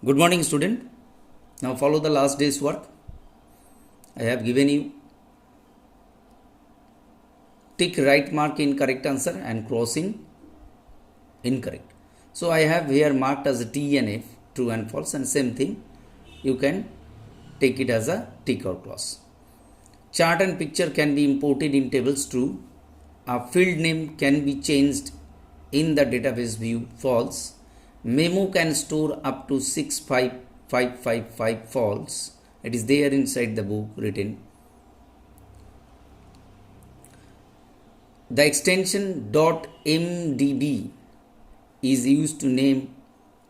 Good morning, student. Now follow the last day's work. I have given you tick right mark in correct answer and cross in incorrect. So I have here marked as a T and F, true and false, and same thing you can take it as a tick or cross. Chart and picture can be imported in tables, true. A field name can be changed in the database view, false. Memo can store up to 65555 false. It is there inside the book written. The extension .mdb is used to name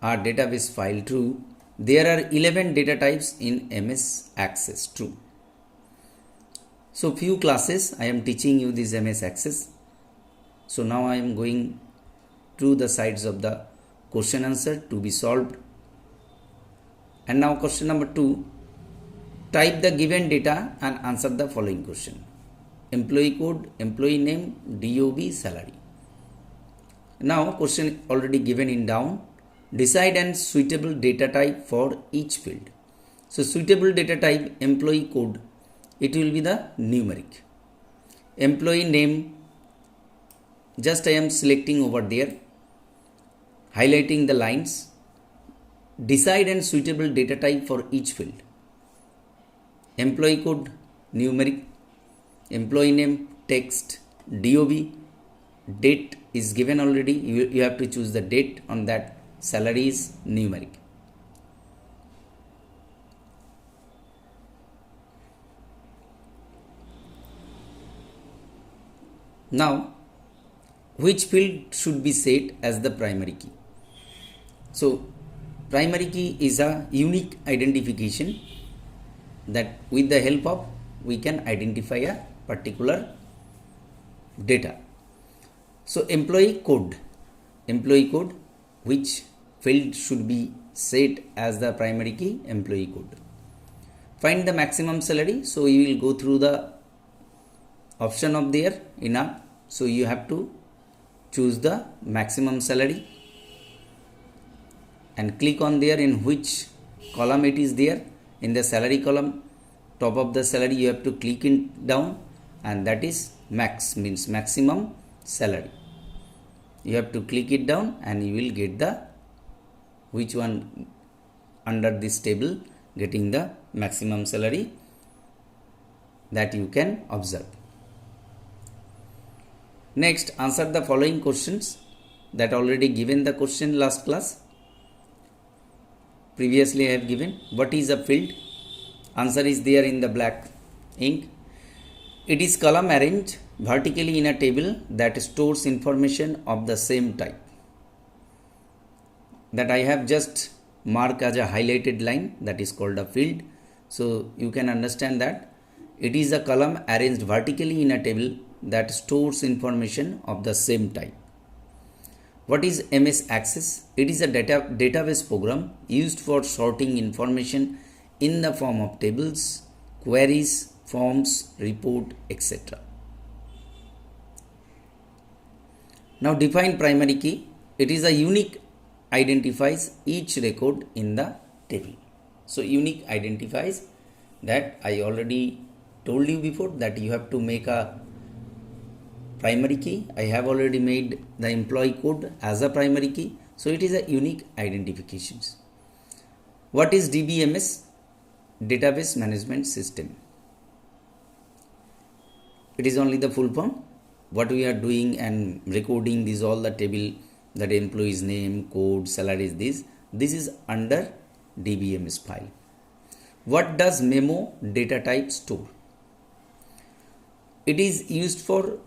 our database file, true. There are 11 data types in MS Access, true. So few classes I am teaching you this MS Access. So now I am going to the sides of the question answer to be solved. And now question number 2. Type the given data and answer the following question. Employee code, employee name, DOB, salary. Now question already given in down. Decide and suitable data type for each field. So suitable data type, employee code, it will be the numeric. Employee name, just I am selecting over there, highlighting the lines. Decide and suitable data type for each field. Employee code, numeric. Employee name, text. DOB, date is given already. You have to choose the date on that. Salary is numeric. Now, which field should be set as the primary key? So, primary key is a unique identification that with the help of we can identify a particular data. So, employee code, which field should be set as the primary key? Employee code. Find the maximum salary. So, you will go through the option of there enough. So, you have to choose the maximum salary and click on there in which column it is there. In the salary column, top of the salary you have to click it down, and that is max, means maximum salary. You have to click it down and you will get the which one under this table getting the maximum salary, that you can observe. Next, answer the following questions that already given the question last class. Previously I have given. What is a field? Answer is there in the black ink. It is column arranged vertically in a table that stores information of the same type. That I have just marked as a highlighted line, that is called a field. So you can understand that it is a column arranged vertically in a table that stores information of the same type. What is MS Access? It is a database program used for sorting information in the form of tables, queries, forms, report, etc. Now define primary key. It is a unique identifies each record in the table. So unique identifies, that I already told you before that you have to make a primary key. I have already made the employee code as a primary key. So it is a unique identifications. What is DBMS? Database Management System. It is only the full form. What we are doing and recording these all the table, that employee's name, code, salary is this is under DBMS file. What does memo data type store? It is used for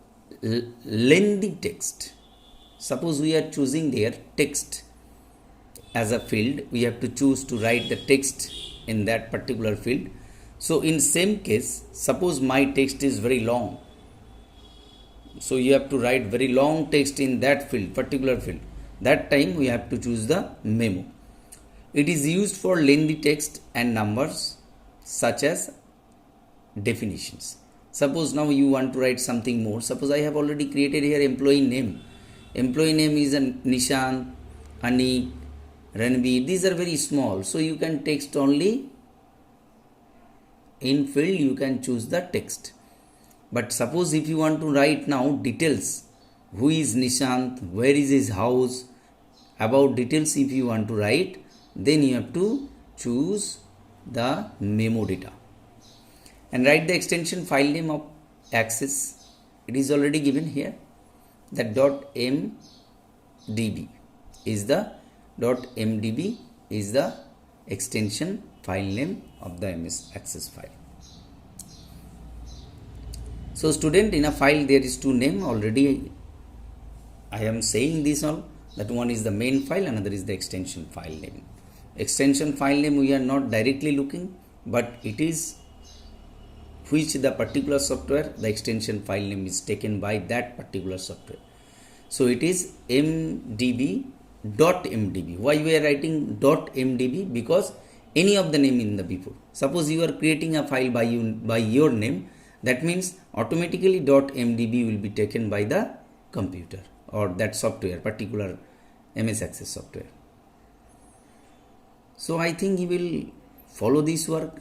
lengthy text. Suppose we are choosing there text as a field, we have to choose to write the text in that particular field. So in same case, suppose my text is very long, so you have to write very long text in that field, particular field. That time we have to choose the memo. It is used for lengthy text and numbers such as definitions. Suppose now you want to write something more. Suppose I have already created here employee name. Employee name is a Nishant, Anik, Ranveer, these are very small, so you can text only in field, you can choose the text. But suppose if you want to write now details, who is Nishant, where is his house, about details if you want to write, then you have to choose the memo data and write the extension file name of Access. It is already given here, that .mdb is the extension file name of the MS Access file. So student, in a file there is two name already. I am saying this all, that one is the main file, another is the extension file name. Extension file name we are not directly looking, but it is which the particular software, the extension file name is taken by that particular software. So it is mdb.mdb. Why we are writing .mdb? Because any of the name in the before. Suppose you are creating a file by your name, that means automatically .mdb will be taken by the computer or that software, particular MS Access software. So I think you will follow this work.